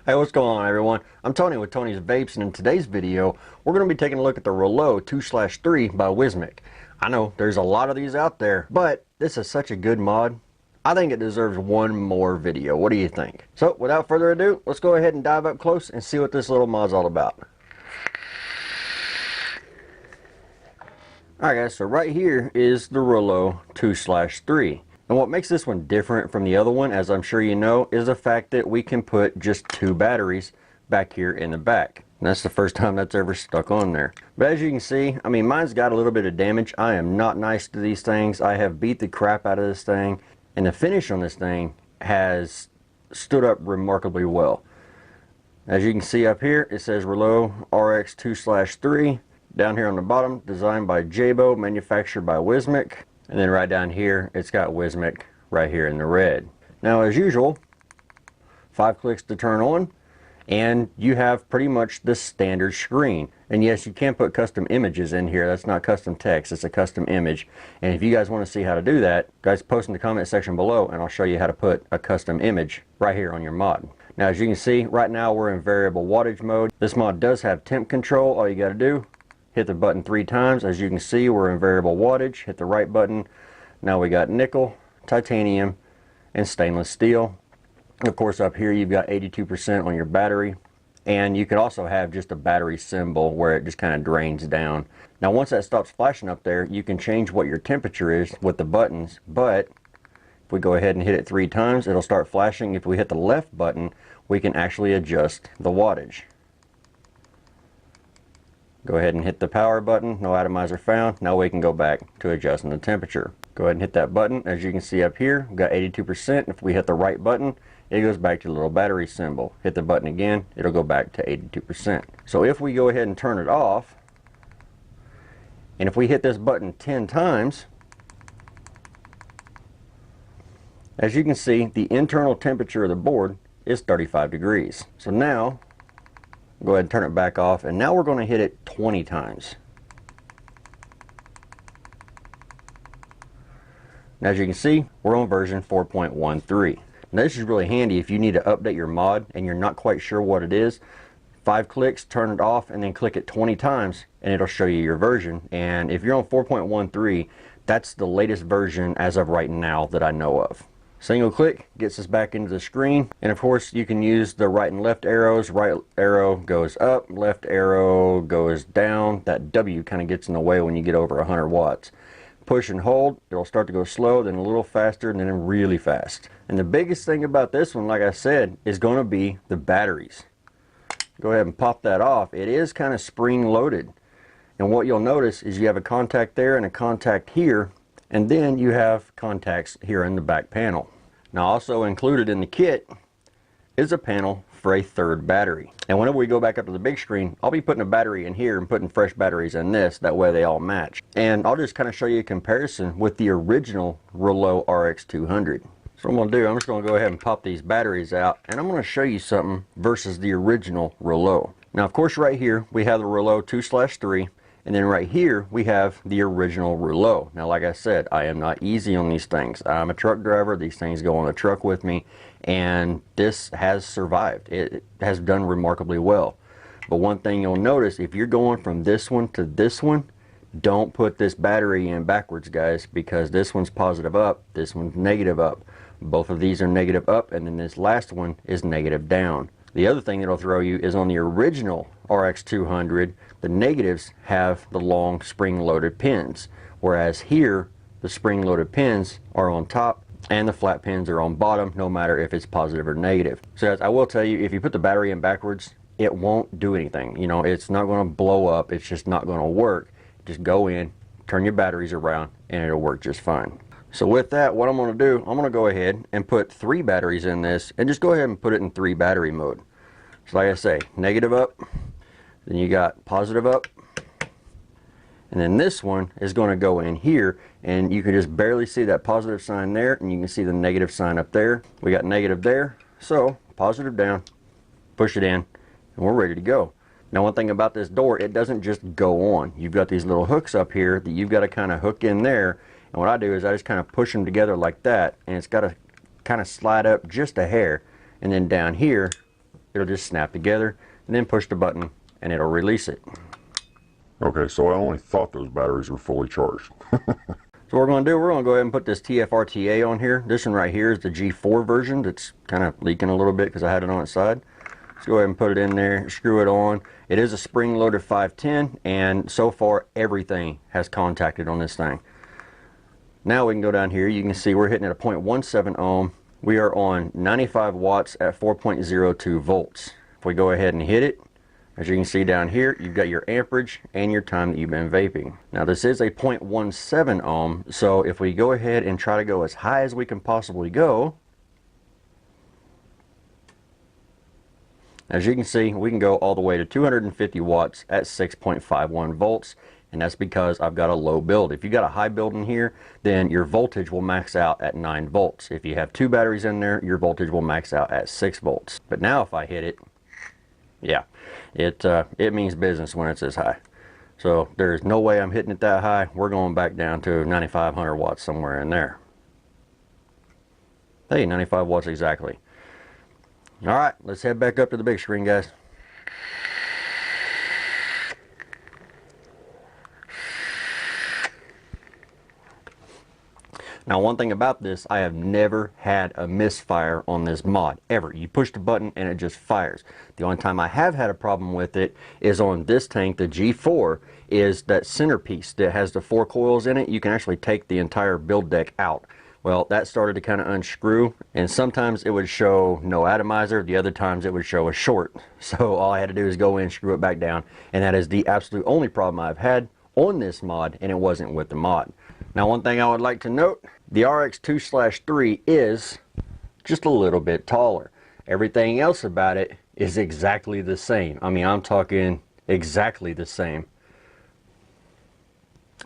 Hey, what's going on, everyone? I'm Tony with Tony's Vapes, and in today's video, we're going to be taking a look at the Reuleaux 2/3 by Wismec. I know there's a lot of these out there, but this is such a good mod. I think it deserves one more video. What do you think? So, without further ado, let's go ahead and dive up close and see what this little mod's all about. Alright guys, so right here is the Reuleaux 2/3. And what makes this one different from the other one, as I'm sure you know, is the fact that we can put just 2 batteries back here in the back. And that's the first time that's ever stuck on there. But as you can see, I mean, mine's got a little bit of damage. I am not nice to these things. I have beat the crap out of this thing. And the finish on this thing has stood up remarkably well. As you can see up here, it says Reuleaux RX 2/3. Down here on the bottom, designed by Jaybo, manufactured by Wismec. And then right down here, it's got Wismec right here in the red. Now, as usual, 5 clicks to turn on, and you have pretty much the standard screen. And yes, you can put custom images in here. That's not custom text, it's a custom image. And if you guys want to see how to do that, guys, post in the comment section below, and I'll show you how to put a custom image right here on your mod. Now, as you can see, right now we're in variable wattage mode. This mod does have temp control. All you got to do, hit the button 3 times. As you can see, we're in variable wattage. Hit the right button. Now we got nickel, titanium, and stainless steel. Of course, up here you've got 82% on your battery. And you could also have just a battery symbol where it just kind of drains down. Now once that stops flashing up there, you can change what your temperature is with the buttons. But if we go ahead and hit it 3 times, it'll start flashing. If we hit the left button, we can actually adjust the wattage. Go ahead and hit the power button. No atomizer found. Now we can go back to adjusting the temperature. Go ahead and hit that button. As you can see up here, we've got 82%. If we hit the right button, it goes back to the little battery symbol. Hit the button again, it'll go back to 82%. So if we go ahead and turn it off, and if we hit this button 10 times, as you can see, the internal temperature of the board is 35 degrees. So now, go ahead and turn it back off, and now we're going to hit it 20 times. Now, as you can see, we're on version 4.13. Now this is really handy if you need to update your mod and you're not quite sure what it is. 5 clicks, turn it off, and then click it 20 times and it'll show you your version. And if you're on 4.13, that's the latest version as of right now that I know of. Single click gets us back into the screen, and of course you can use the right and left arrows. Right arrow goes up, left arrow goes down. That W kind of gets in the way when you get over 100 watts. Push and hold, it'll start to go slow, then a little faster, and then really fast. And the biggest thing about this one, like I said, is going to be the batteries. Go ahead and pop that off. It is kind of spring loaded, and what you'll notice is you have a contact there and a contact here, and then you have contacts here in the back panel. Now also included in the kit is a panel for a 3rd battery. And whenever we go back up to the big screen, I'll be putting a battery in here and putting fresh batteries in this, that way they all match. And I'll just kind of show you a comparison with the original Reuleaux RX 200. So what I'm going to do, I'm just going to go ahead and pop these batteries out, and I'm going to show you something versus the original Reuleaux. Now of course right here we have the Reuleaux 2/3. And then right here, we have the original Reuleaux. Now, like I said, I am not easy on these things. I'm a truck driver. These things go on the truck with me. And this has survived. It has done remarkably well. But one thing you'll notice, if you're going from this one to this one, don't put this battery in backwards, guys, because this one's positive up, this one's negative up. Both of these are negative up, and then this last one is negative down. The other thing that'll throw you is on the original RX 200, the negatives have the long spring-loaded pins, whereas here the spring-loaded pins are on top and the flat pins are on bottom, no matter if it's positive or negative. So guys, I will tell you, if you put the battery in backwards, it won't do anything. You know, it's not going to blow up, it's just not going to work. Just go in, turn your batteries around, and it'll work just fine. So with that, what I'm going to do, I'm going to go ahead and put 3 batteries in this, and just go ahead and put it in 3 battery mode. So like I say, negative up, then you got positive up, and then this one is going to go in here, and you can just barely see that positive sign there, and you can see the negative sign up there. We got negative there, so positive down, push it in, and we're ready to go. Now one thing about this door, it doesn't just go on. You've got these little hooks up here that you've got to kind of hook in there, and what I do is I just kind of push them together like that, and it's got to kind of slide up just a hair, and then down here it'll just snap together, and then push the button and it'll release it. Okay, so I only thought those batteries were fully charged. So what we're going to do, we're going to go ahead and put this TFRTA on here. This one right here is the G4 version that's kind of leaking a little bit because I had it on its side. Let's go ahead and put it in there, screw it on. It is a spring-loaded 510, and so far everything has contacted on this thing. Now we can go down here. You can see we're hitting at a 0.17 ohm. We are on 95 watts at 4.02 volts. If we go ahead and hit it, as you can see down here, you've got your amperage and your time that you've been vaping. Now this is a 0.17 ohm, so if we go ahead and try to go as high as we can possibly go, as you can see, we can go all the way to 250 watts at 6.51 volts, and that's because I've got a low build. If you got a high build in here, then your voltage will max out at 9 volts. If you have 2 batteries in there, your voltage will max out at 6 volts. But now if I hit it, yeah, it means business when it's this high. So there's no way I'm hitting it that high. We're going back down to 9,500 watts somewhere in there. Hey, 95 watts exactly. All right, let's head back up to the big screen, guys. Now one thing about this, I have never had a misfire on this mod, ever. You push the button and it just fires. The only time I have had a problem with it is on this tank, the G4, is that centerpiece that has the 4 coils in it. You can actually take the entire build deck out. Well, that started to kind of unscrew, and sometimes it would show no atomizer, the other times it would show a short. So all I had to do is go in, screw it back down, and that is the absolute only problem I've had on this mod, and it wasn't with the mod. Now one thing I would like to note, the RX2/3 is just a little bit taller. Everything else about it is exactly the same. I mean, I'm talking exactly the same.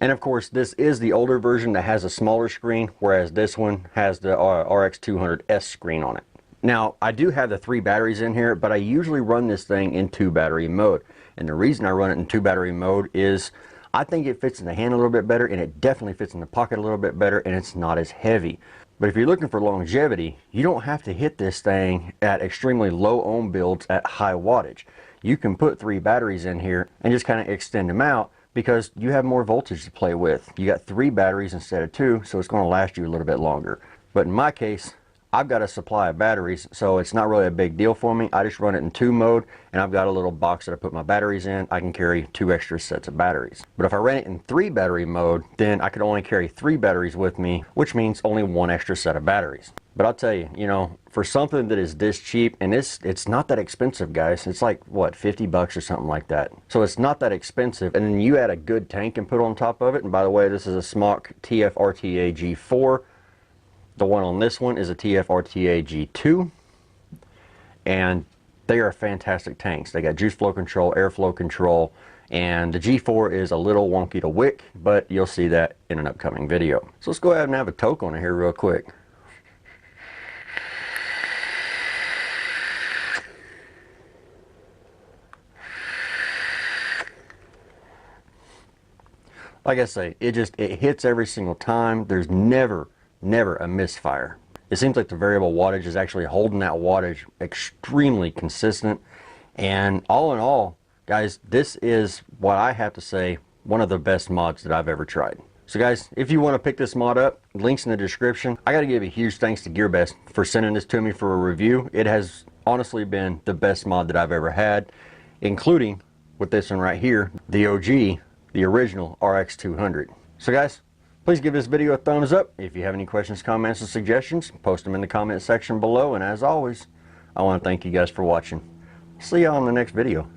And of course, this is the older version that has a smaller screen, whereas this one has the RX200S screen on it. Now, I do have the 3 batteries in here, but I usually run this thing in 2 battery mode. And the reason I run it in 2 battery mode is I think it fits in the hand a little bit better, and it definitely fits in the pocket a little bit better, and it's not as heavy. But if you're looking for longevity, you don't have to hit this thing at extremely low ohm builds at high wattage. You can put 3 batteries in here and just kind of extend them out because you have more voltage to play with. You got 3 batteries instead of 2, so it's going to last you a little bit longer. But in my case, I've got a supply of batteries, so it's not really a big deal for me. I just run it in 2 mode, and I've got a little box that I put my batteries in. I can carry 2 extra sets of batteries. But if I ran it in 3 battery mode, then I could only carry 3 batteries with me, which means only 1 extra set of batteries. But I'll tell you, you know, for something that is this cheap, and it's not that expensive, guys. It's like, what, 50 bucks or something like that. So it's not that expensive, and then you add a good tank and put on top of it. And by the way, this is a Wismec TFRTA G4. The one on this one is a TFRTA G2, and they are fantastic tanks. They got juice flow control, airflow control, and the G4 is a little wonky to wick, but you'll see that in an upcoming video. So let's go ahead and have a toke on it here real quick. Like I say, it hits every single time. There's never a misfire. It seems like the variable wattage is actually holding that wattage extremely consistent. And all in all, guys, this is what I have to say, one of the best mods that I've ever tried. So guys, if you want to pick this mod up, links in the description. I got to give a huge thanks to GearBest for sending this to me for a review. It has honestly been the best mod that I've ever had, including with this one right here, the OG, the original RX200. So guys, please give this video a thumbs up. If you have any questions, comments, or suggestions, post them in the comment section below. And as always, I want to thank you guys for watching. See y'all in the next video.